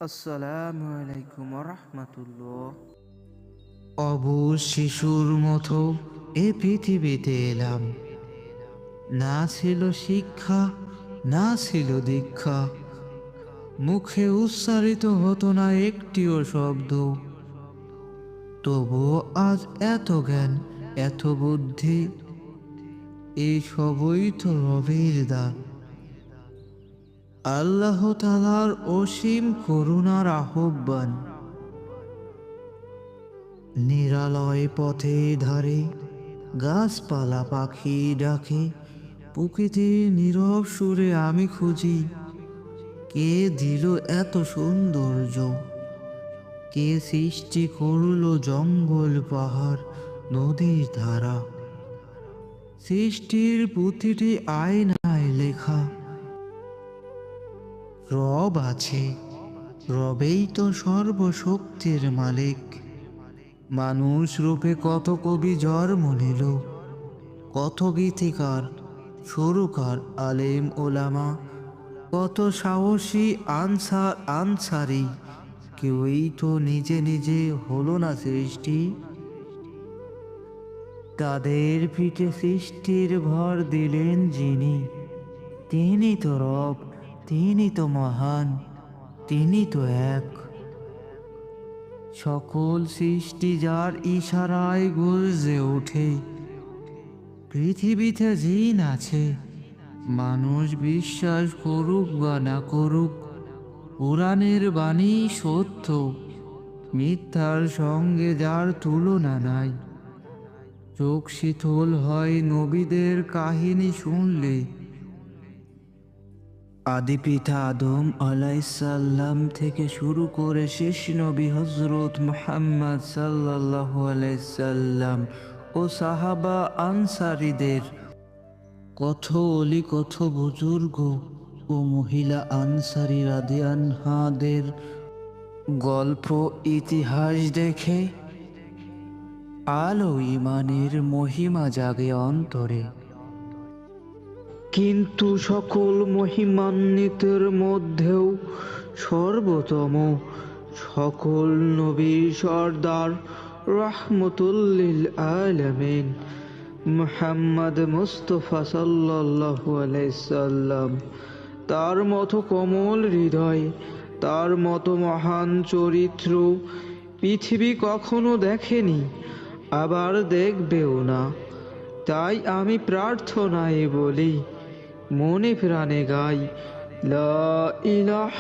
আসসালামু আলাইকুম রহমতুল্লাহ। অবুঝ শিশুর মতো এ পৃথিবীতে এলাম। না ছিল শিক্ষা, না ছিল দীক্ষা, মুখে উচ্চারিত হতো না একটিও শব্দ। তবুও আজ এত জ্ঞান, এত বুদ্ধি, এই সবই তো রবের দান। আল্লাহ তাআলার অসীম করুণার আহ্বান। নিরালয় পথে ধারে গাছপালা পাখি ডাকে, প্রকৃতির নীরব সুরে আমি খুঁজি কে দিল এত সৌন্দর্য, কে সৃষ্টি করলো জঙ্গল পাহাড় নদীর ধারা। সৃষ্টির প্রতিটি আয়নায় লেখা রব আছে, রবেই তো সর্বশক্তির মালিক। মানুষ রূপে কত কবি জন্ম নিল, কত গীতিকার সুরকার আলেম ওলামা, কত সাহসী আনসারি, কেউই তো নিজে নিজে হলো না সৃষ্টি। তাদের পিঠে সৃষ্টির ভর দিলেন যিনি, তিনি তো রব, তিনি তো মহান, তিনি তো এক। সকল সৃষ্টি যার ইশারায় গর্জে ওঠে। পৃথিবীতে জিন আছে, মানুষ বিশ্বাস করুক বা না করুক, পুরাণের বাণী সত্য, মিথ্যার সঙ্গে যার তুলনা নাই। চোখ শীতল হয় নবীদের কাহিনী শুনলে। আদি পিতা আদম আলাইসাল্লাম থেকে শুরু করে শেষ নবী হযরত মুহাম্মদ সাল্লাল্লাহু আলাইসাল্লাম ও সাহাবা আনসারীদের, কত অলি কত বুজুর্গ ও মহিলা আনসারী রাদিয়ানহাদের গল্প ইতিহাস দেখে আলো ইমানের মহিমা জাগে অন্তরে। কিন্তু সকল মহিমান্বিতের মধ্যেও সর্বোত্তম, সকল নবীর সর্দার, রাহমাতুল আলামিন মুহাম্মদ মুস্তাফা সাল্লাল্লাহু আলাইহি সাল্লাম। তার মতো কোমল হৃদয়, তার মতো মহান চরিত্র পৃথিবী কখনো দেখেনি, আবার দেখবেও না। তাই আমি প্রার্থনায় বলি, মনে প্রাণে গাই, লা ইলাহা